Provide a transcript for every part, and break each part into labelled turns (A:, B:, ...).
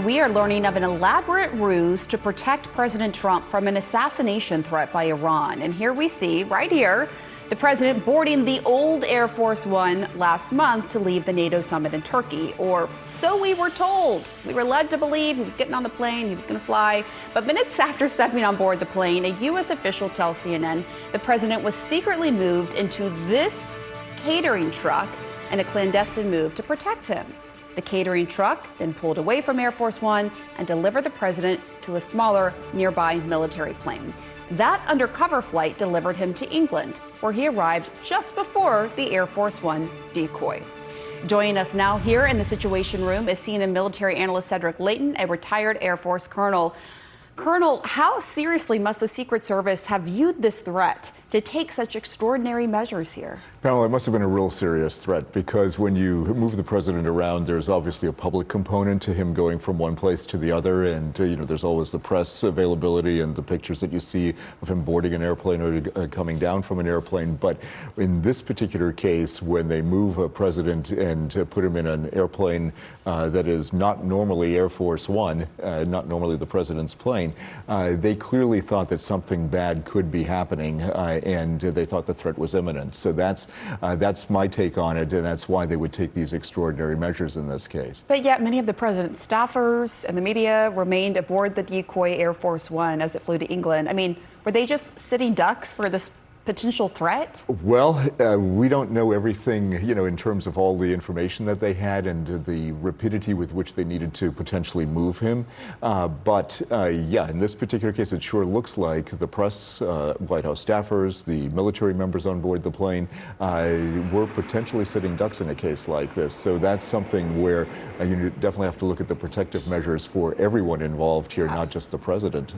A: We are learning of an elaborate ruse to protect President Trump from an assassination threat by Iran. And here we see, right here, the president boarding the old Air Force One last month to leave the NATO summit in Turkey. Or so we were told. We were led to believe he was getting on the plane, he was going to fly. But minutes after stepping on board the plane, a U.S. official tells CNN the president was secretly moved into this catering truck in a clandestine move to protect him. The catering truck then pulled away from Air Force One and delivered the president to a smaller nearby military plane. That undercover flight delivered him to England, where he arrived just before the Air Force One decoy. Joining us now here in the Situation Room is CNN military analyst Cedric Leighton, a retired Air Force colonel. Colonel, how seriously must the Secret Service have viewed this threat to take such extraordinary measures here?
B: Pamela, it must have been a real serious threat, because when you move the president around, there's obviously a public component to him going from one place to the other. And, there's always the press availability and the pictures that you see of him boarding an airplane or coming down from an airplane. But in this particular case, when they move a president and put him in an airplane that is not normally Air Force One, not normally the president's plane, they clearly thought that something bad could be happening, and they thought the threat was imminent. So that's my take on it, and that's why they would take these extraordinary measures in this case.
A: But yet many of the president's staffers and the media remained aboard the decoy Air Force One as it flew to England. I mean, were they just sitting ducks for this potential threat?
B: Well, we don't know everything, in terms of all the information that they had and the rapidity with which they needed to potentially move him. But in this particular case, it sure looks like the press, White House staffers, the military members on board the plane were potentially sitting ducks in a case like this. So that's something where you definitely have to look at the protective measures for everyone involved here, not just the president.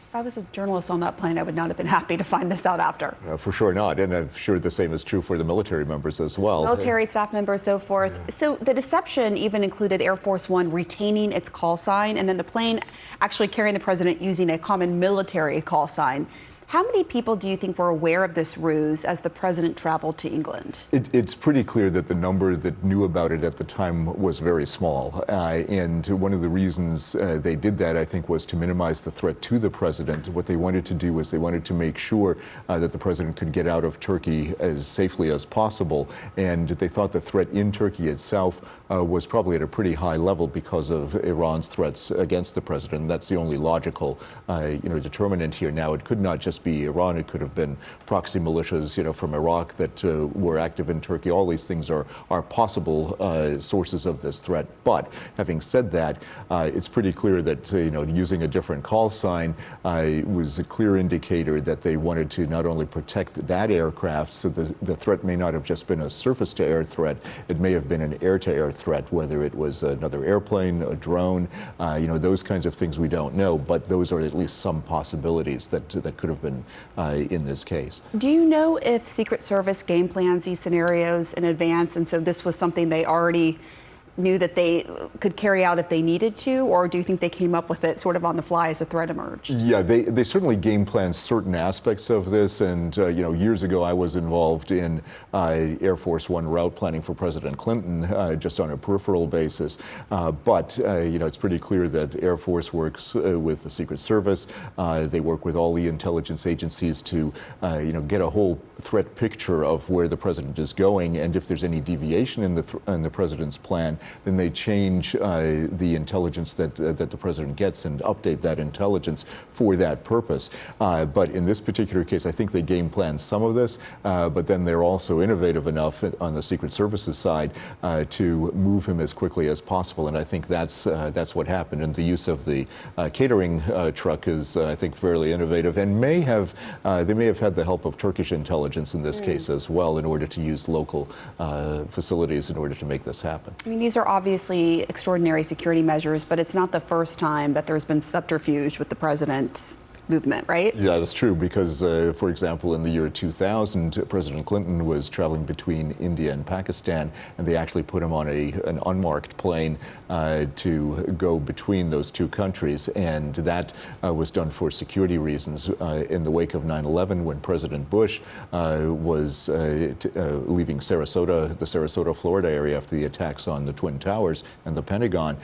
A: If I was a journalist on that plane, I would not have been happy to find this out after.
B: For sure not. And I'm sure the same is true for the military members as well.
A: Military staff members, so forth. So the deception even included Air Force One retaining its call sign and then the plane actually carrying the president using a common military call sign. How many people do you think were aware of this ruse as the president traveled to England?
B: It's pretty clear that the number that knew about it at the time was very small. And one of the reasons they did that, I think, was to minimize the threat to the president. What they wanted to do was they wanted to make sure that the president could get out of Turkey as safely as possible. And they thought the threat in Turkey itself was probably at a pretty high level because of Iran's threats against the president. And that's the only logical determinant here. Now, it could not just be Iran. It could have been proxy militias, from Iraq that were active in Turkey. All these things are possible sources of this threat. But having said that, it's pretty clear that using a different call sign was a clear indicator that they wanted to not only protect that aircraft, so the threat may not have just been a surface-to-air threat. It may have been an air-to-air threat, whether it was another airplane, a drone, those kinds of things we don't know. But those are at least some possibilities that could have been in this case.
A: Do you know if Secret Service game plans these scenarios in advance, and so this was something they already knew that they could carry out if they needed to, or do you think they came up with it sort of on the fly as the threat emerged?
B: Yeah, they certainly game planned certain aspects of this, and years ago I was involved in Air Force One route planning for President Clinton, just on a peripheral basis. But it's pretty clear that Air Force works with the Secret Service. They work with all the intelligence agencies to get a whole threat picture of where the president is going, and if there's any deviation in the president's plan, then they change the intelligence that the president gets and update that intelligence for that purpose. But in this particular case, I think they game plan some of this, but then they're also innovative enough on the Secret Service's side to move him as quickly as possible. And I think that's what happened. And the use of the catering truck is, I think, fairly innovative, and they may have had the help of Turkish intelligence in this case as well, in order to use local facilities in order to make this happen.
A: I mean, these are obviously extraordinary security measures, but it's not the first time that there's been subterfuge with the president movement, right?
B: Yeah, that's true because, for example, in the year 2000, President Clinton was traveling between India and Pakistan, and they actually put him on an unmarked plane to go between those two countries, and that was done for security reasons. In the wake of 9/11, when President Bush was leaving Sarasota, the Sarasota, Florida area after the attacks on the Twin Towers and the Pentagon,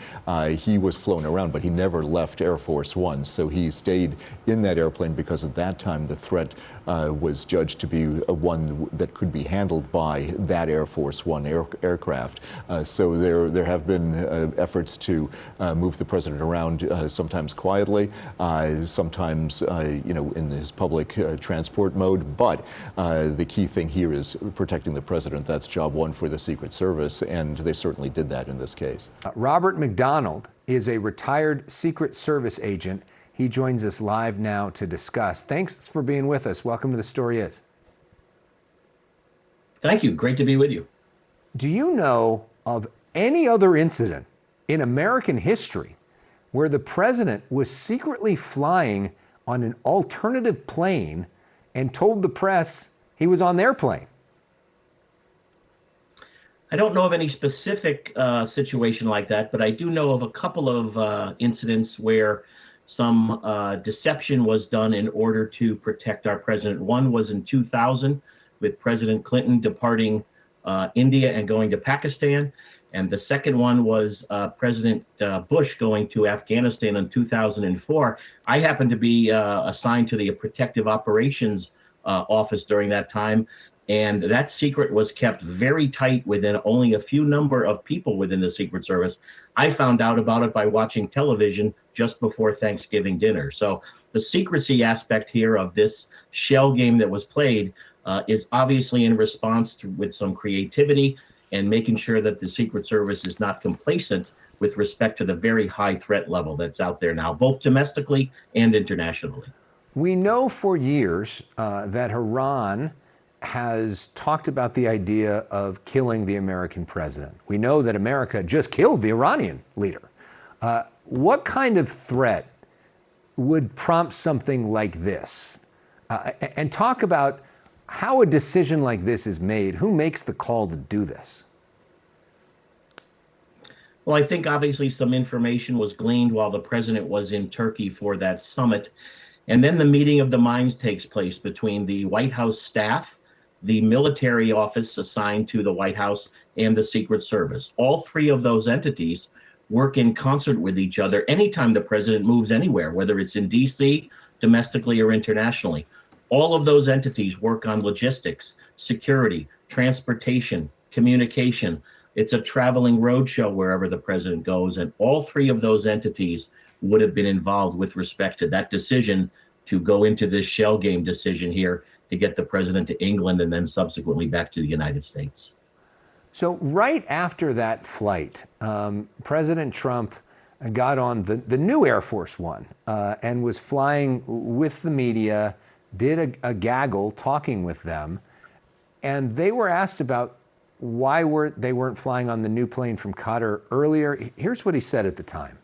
B: he was flown around, but he never left Air Force One, so he stayed in that airplane because at that time the threat was judged to be one that could be handled by that Air Force One aircraft. So there have been efforts to move the president around, sometimes quietly, sometimes in his public transport mode. But the key thing here is protecting the president. That's job one for the Secret Service, and they certainly did that in this case.
C: Robert McDonald is a retired Secret Service agent. He joins us live now to discuss. Thanks for being with us. Welcome to The Story Is.
D: Thank you. Great to be with you.
C: Do you know of any other incident in American history where the president was secretly flying on an alternative plane and told the press he was on their plane?
D: I don't know of any specific situation like that, but I do know of a couple of incidents where some deception was done in order to protect our president. One was in 2000 with President Clinton departing India and going to Pakistan. And the second one was President Bush going to Afghanistan in 2004. I happened to be assigned to the Protective Operations Office during that time. And that secret was kept very tight within only a few number of people within the Secret Service. I found out about it by watching television just before Thanksgiving dinner. So the secrecy aspect here of this shell game that was played is obviously in response to, with some creativity and making sure that the Secret Service is not complacent with respect to the very high threat level that's out there now, both domestically and internationally.
C: We know for years that Iran has talked about the idea of killing the American president. We know that America just killed the Iranian leader. What kind of threat would prompt something like this? And talk about how a decision like this is made. Who makes the call to do this?
D: Well, I think obviously some information was gleaned while the president was in Turkey for that summit. And then the meeting of the minds takes place between the White House staff, the military office assigned to the White House, and the Secret Service. All three of those entities work in concert with each other anytime the president moves anywhere, whether it's in DC, domestically, or internationally. All of those entities work on logistics, security, transportation, communication. It's a traveling roadshow wherever the president goes, and all three of those entities would have been involved with respect to that decision to go into this shell game decision here to get the president to England and then subsequently back to the United States.
C: So right after that flight, President Trump got on the new Air Force One and was flying with the media, did a gaggle talking with them, and they were asked about why they weren't flying on the new plane from Qatar earlier. Here's what he said at the time.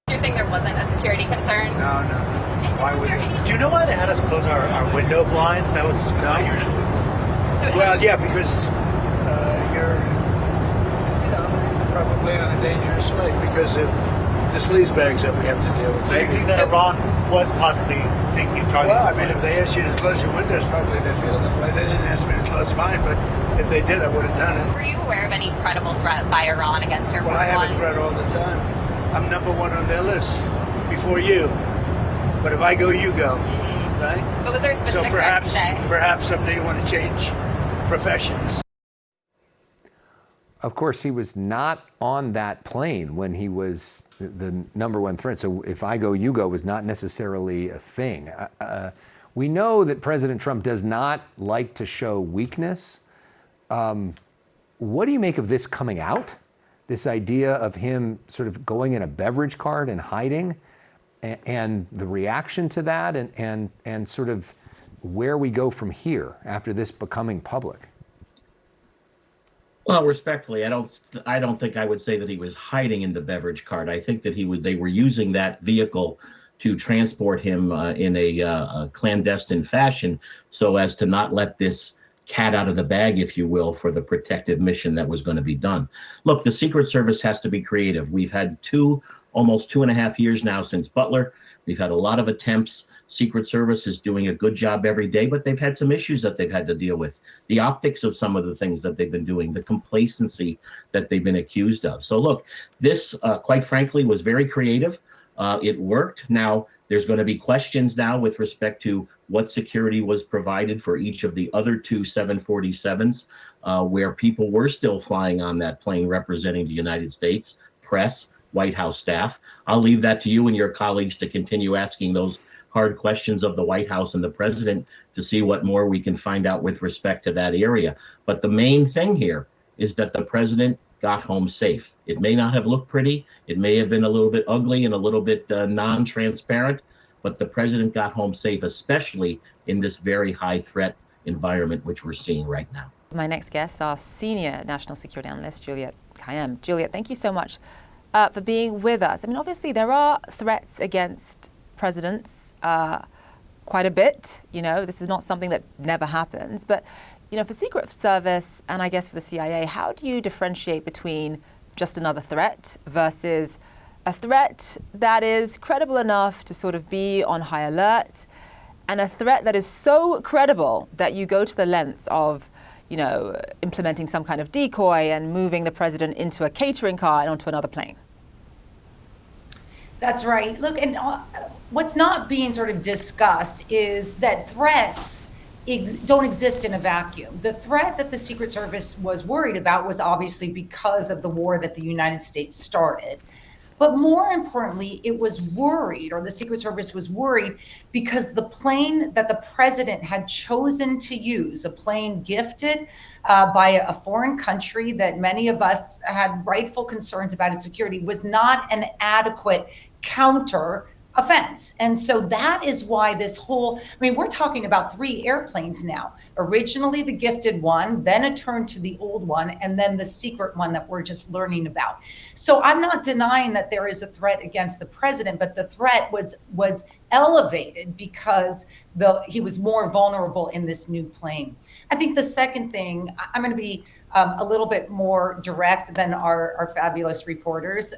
E: You're saying there wasn't a security concern?
F: No. Why would they?
G: Do you know why they had us close our window blinds? That was not usual.
F: Well, yeah, because you're probably on a dangerous flight because of the sleaze bags that we have to deal with.
G: So you think that Iran was possibly thinking targeting?
F: Well, I mean, if they asked you to close your windows, probably they feel that way. They didn't ask me to close mine, but if they did, I would have done it.
E: Were you aware of any credible threat by Iran against Air Force
F: Well, I have
E: One?
F: a threat all the time. I'm number one on their list before you. But if I go, you go, right?
E: But was there a
F: So
E: specific threat today?
F: perhaps someday you want to change professions.
C: Of course, he was not on that plane when he was the number one threat. So if I go, you go was not necessarily a thing. We know that President Trump does not like to show weakness. What do you make of this coming out? This idea of him sort of going in a beverage cart and hiding, and the reaction to that, and sort of where we go from here after this becoming public?
D: Well, respectfully, I don't think I would say that he was hiding in the beverage cart. I think that they were using that vehicle to transport him in a clandestine fashion so as to not let this cat out of the bag, if you will, for the protective mission that was going to be done. Look, the Secret Service has to be creative. We've had almost 2.5 years now since Butler. We've had a lot of attempts. Secret Service is doing a good job every day, but they've had some issues that they've had to deal with. The optics of some of the things that they've been doing, the complacency that they've been accused of. So look, this, quite frankly, was very creative. It worked. Now, there's going to be questions now with respect to what security was provided for each of the other two 747s, where people were still flying on that plane representing the United States, press, White House staff. I'll leave that to you and your colleagues to continue asking those hard questions of the White House and the president to see what more we can find out with respect to that area. But the main thing here is that the president got home safe. It may not have looked pretty. It may have been a little bit ugly and a little bit non-transparent, but the president got home safe, especially in this very high threat environment which we're seeing right now.
H: My next guest, our senior national security analyst, Juliet Kayyem. Juliet, thank you so much for being with us. I mean, obviously there are threats against presidents quite a bit. You know, this is not something that never happens, but you know, for Secret Service and I guess for the CIA, how do you differentiate between just another threat versus a threat that is credible enough to sort of be on high alert, and a threat that is so credible that you go to the lengths of, you know, implementing some kind of decoy and moving the president into a catering car and onto another plane?
I: That's right. Look, and what's not being sort of discussed is that threats don't exist in a vacuum. The threat that the Secret Service was worried about was obviously because of the war that the United States started. But more importantly, it was worried, or the Secret Service was worried, because the plane that the president had chosen to use, a plane gifted by a foreign country that many of us had rightful concerns about its security, was not an adequate counter offense. And so that is why this whole, I mean, we're talking about 3 airplanes now. Originally the gifted one, then it turned to the old one, and then the secret one that we're just learning about. So I'm not denying that there is a threat against the president, but the threat was elevated because he was more vulnerable in this new plane. I think the second thing, I'm going to be a little bit more direct than our fabulous reporters.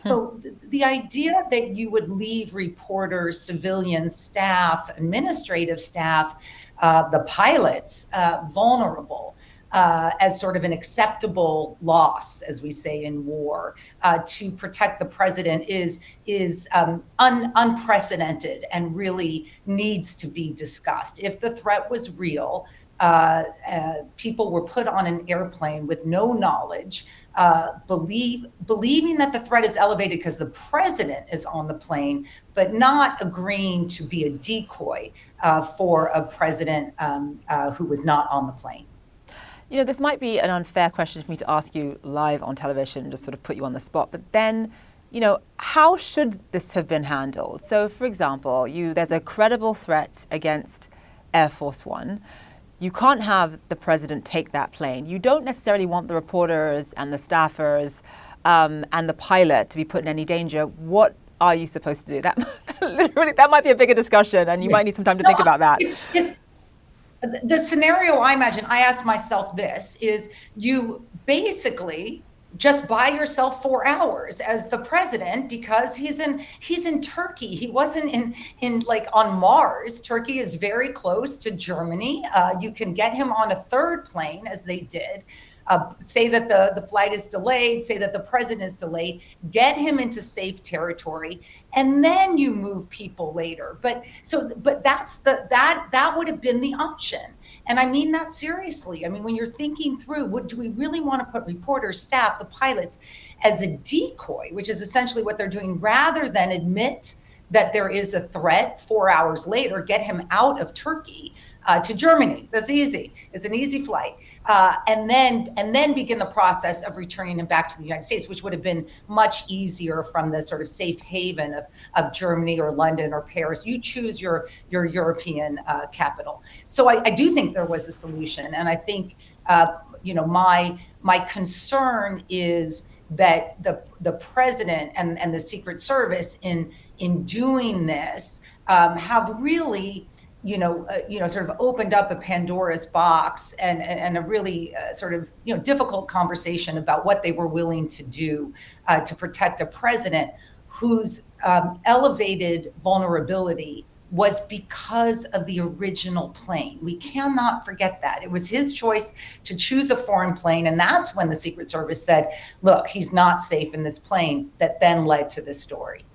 I: So the idea that you would leave reporters, civilians, staff, administrative staff, the pilots vulnerable as sort of an acceptable loss, as we say in war, to protect the president is unprecedented and really needs to be discussed. If the threat was real, people were put on an airplane with no knowledge, believing that the threat is elevated because the president is on the plane, but not agreeing to be a decoy for a president who was not on the plane.
H: You know, this might be an unfair question for me to ask you live on television, just sort of put you on the spot, but then, you know, how should this have been handled? So, for example, there's a credible threat against Air Force One. You can't have the president take that plane. You don't necessarily want the reporters and the staffers and the pilot to be put in any danger. What are you supposed to do? That literally, that might be a bigger discussion, and you might need some time to think about that.
I: The scenario I imagine, I ask myself this, is you basically just buy yourself 4 hours as the president, because he's in Turkey. He wasn't in like on Mars. Turkey is very close to Germany. You can get him on a 3rd plane, as they did. Say that the flight is delayed, say that the president is delayed, get him into safe territory, and then you move people later. But that would have been the option. And I mean that seriously. I mean, when you're thinking through, do we really want to put reporters, staff, the pilots as a decoy, which is essentially what they're doing, rather than admit that there is a threat 4 hours later, get him out of Turkey to Germany. That's easy. It's an easy flight. And then begin the process of returning him back to the United States, which would have been much easier from the sort of safe haven of Germany or London or Paris. You choose your European capital. So I do think there was a solution. And I think, my concern is that the president and the Secret Service in doing this have really, sort of opened up a Pandora's box and a really sort of, difficult conversation about what they were willing to do to protect a president whose elevated vulnerability was because of the original plane. We cannot forget that. It was his choice to choose a foreign plane, and that's when the Secret Service said, look, he's not safe in this plane, that then led to this story.